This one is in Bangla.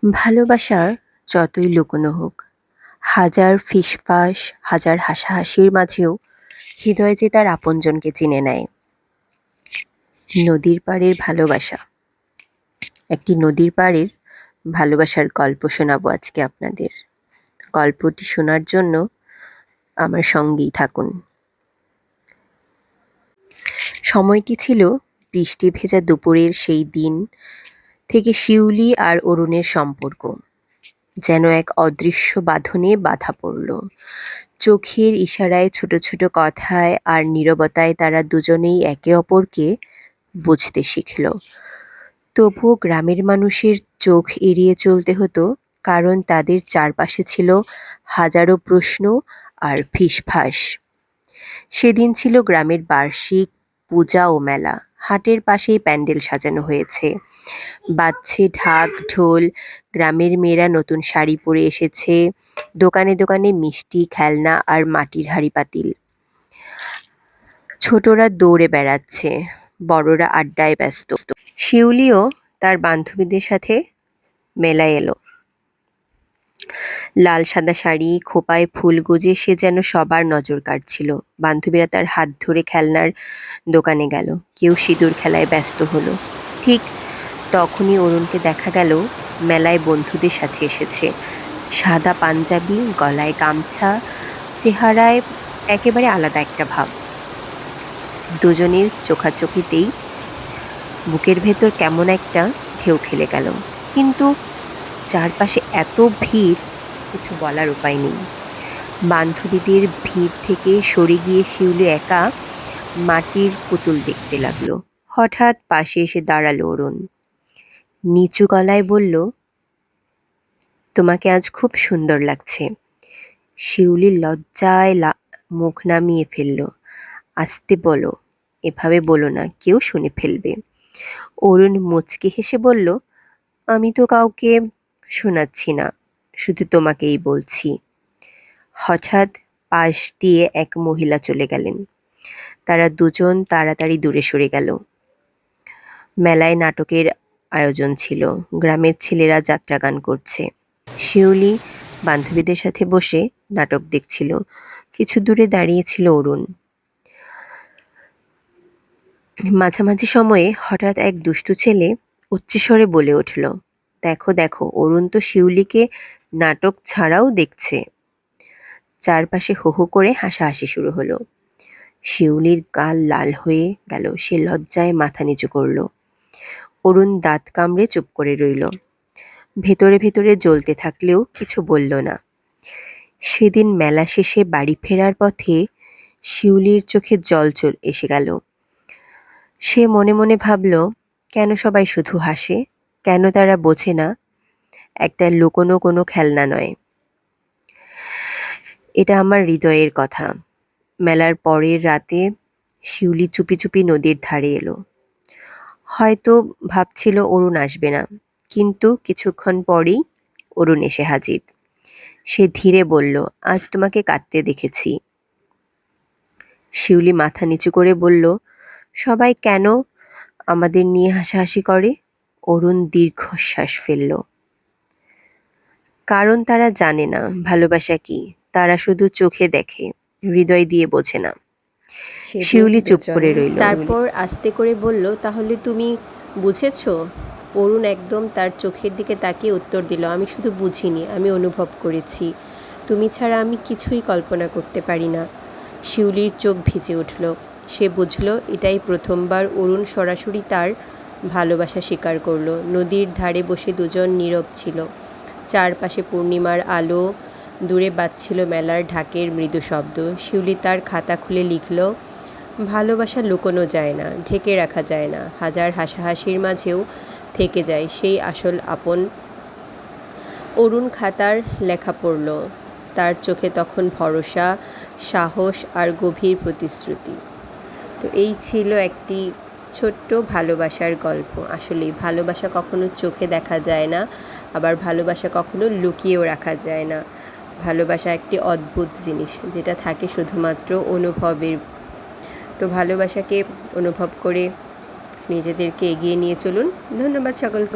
ভালোবাসা যতই লুকোনো হোক, হাজার ফিসফাস, হাজার হাসাহাসির মাঝেও হৃদয় যে তার আপনজনকে চিনে নেয়। নদীর পাড়ের ভালোবাসা। একটি নদীর পাড়ের ভালোবাসার গল্প শোনাবো আজকে আপনাদের। গল্পটি শোনার জন্য আমার সঙ্গেই থাকুন। সময়টি ছিল বৃষ্টি ভেজা দুপুরের সেই দিন থেকে শিউলি আর অরুণের সম্পর্ক যেন এক অদৃশ্য বাঁধনে বাঁধা পড়ল। চোখের ইশারায়, ছোট ছোট কথায় আর নীরবতায় তারা দুজনেই একে অপরকে বুঝতে শিখল। তবুও গ্রামের মানুষের চোখ এড়িয়ে চলতে হতো, কারণ তাদের চারপাশে ছিল হাজারো প্রশ্ন আর ফিসফাস। সেদিন ছিল গ্রামের বার্ষিক পূজা ও মেলা। হাটের পাশেই প্যান্ডেল সাজানো হয়েছে, বাজছে ঢাক ঢোল, গ্রামের মেয়েরা নতুন শাড়ি পরে এসেছে, দোকানে দোকানে মিষ্টি, খেলনা আর মাটির হাঁড়ি পাতিল। ছোটরা দৌড়ে বেড়াচ্ছে, বড়রা আড্ডায় ব্যস্ত। শিউলিও তার বান্ধবীদের সাথে মেলায় এলো। লাল সাদা শাড়ি, খোঁপায় ফুল গুজে সে যেন সবার নজর কাড়ছিল। বান্ধবীরা তার হাত ধরে খেলনার দোকানে গেল, কেউ সিঁদুর খেলায় ব্যস্ত হলো। ঠিক তখনই অরুণকে দেখা গেল মেলায় বন্ধুদের সাথে এসেছে। সাদা পাঞ্জাবি, গলায় গামছা, চেহারায় একেবারে আলাদা একটা ভাব। দুজনের চোখাচোখিতেই বুকের ভেতর কেমন একটা ঢেউ খেলে গেল। কিন্তু চারপাশে এত ভিড়, কিছু বলার উপায় নেই। বান্ধবীদের ভিড় থেকে সরে গিয়ে শিউলি একা মাটির পুতুল দেখতে লাগলো। হঠাৎ পাশে এসে দাঁড়ালো অরুণ, নিচু গলায় বলল, তোমাকে আজ খুব সুন্দর লাগছে। শিউলি লজ্জায় মুখ নামিয়ে ফেলল। আস্তে বলো, এভাবে বলো না, কেউ শুনে ফেলবে। অরুণ মুচকি হেসে বলল, আমি তো কাউকে শোনাচ্ছি না, শুধু তোমাকেই বলছি। হঠাৎ পাশ দিয়ে এক মহিলা চলে গেলেন। তারা দুজন তাড়াতাড়ি দূরে সরে গেল। মেলায় নাটকের আয়োজন ছিল, গ্রামের ছেলেরা যাত্রা গান করছে। শিউলি বান্ধবীদের সাথে বসে নাটক দেখছিল। কিছু দূরে দাঁড়িয়েছিল অরুণ। মাঝামাঝি সময়ে হঠাৎ এক দুষ্টু ছেলে উচ্চস্বরে বলে উঠল, দেখো দেখো, অরুণ তো শিউলিকে নাটক ছাড়াও দেখছে। চারপাশে হো হো করে হাসাহাসি শুরু হলো। শিউলির গাল লাল হয়ে গেল, সে লজ্জায় মাথা নিচু করল। অরুণ দাঁত কামড়ে চুপ করে রইল। ভেতরে ভেতরে জ্বলতে থাকলেও কিছু বলল না। সেদিন মেলা শেষে বাড়ি ফেরার পথে শিউলির চোখে জল এসে গেল। সে মনে মনে ভাবল, কেন সবাই শুধু হাসে, কেন তারা বোঝে না একটা লুকোনো কোনো খেলনা নয়। এটা আমার হৃদয়ের কথা। মেলার পরের রাতে শিউলি চুপি চুপি নদীর ধারে এলো। হয়তো ভাবছিল অরুণ আসবে না, কিন্তু কিছুক্ষণ পরেই অরুণ এসে হাজির। সে ধীরে বলল, আজ তোমাকে কাঁদতে দেখেছি। শিউলি মাথা নিচু করে বলল, সবাই কেন আমাদের নিয়ে হাসাহাসি করে? অরুণ দীর্ঘশ্বাস ফেলল। কারণ তারা জানে না ভালোবাসা কি। তারা শুধু চোখে দেখে, হৃদয় দিয়ে বোঝে না। শিউলি চুপ করে রইল। তারপর আস্তে করে বলল, তাহলে তুমি বুঝেছো? অরুণ একদম তার চোখের দিকে তাকিয়ে উত্তর দিল, আমি শুধু বুঝিনি, আমি অনুভব করেছি। তুমি ছাড়া আমি কিছুই কল্পনা করতে পারি না। শিউলির চোখ ভিজে উঠল। সে বুঝল এটাই প্রথমবার অরুণ সরাসরি তার ভালোবাসা স্বীকার করল। নদীর ধারে বসে দুজন নীরব ছিল। চারপাশে পূর্ণিমার আলো, দূরে বাজছিল মেলার ঢাকের মৃদু শব্দ। শিউলি তার খাতা খুলে লিখল, ভালোবাসা লুকোনো যায় না, ঢেকে রাখা যায় না, হাজার হাসাহাসির মাঝেও থেকে যায় সেই আসল আপন। অরুণ খাতার লেখা পড়ল। তার চোখে তখন ভরসা, সাহস আর গভীর প্রতিশ্রুতি। তো এই ছিল একটি ছোট্ট ভালোবাসার গল্প। আসলে ভালোবাসা কখনো চোখে দেখা যায় না, আবার ভালোবাসা কখনো লুকিয়েও রাখা যায় না। ভালোবাসা একটি অদ্ভুত জিনিস, যেটা থাকে শুধুমাত্র অনুভবের। তো ভালোবাসাকে অনুভব করে নিজেদেরকে এগিয়ে নিয়ে চলুন। ধন্যবাদ সকলকে।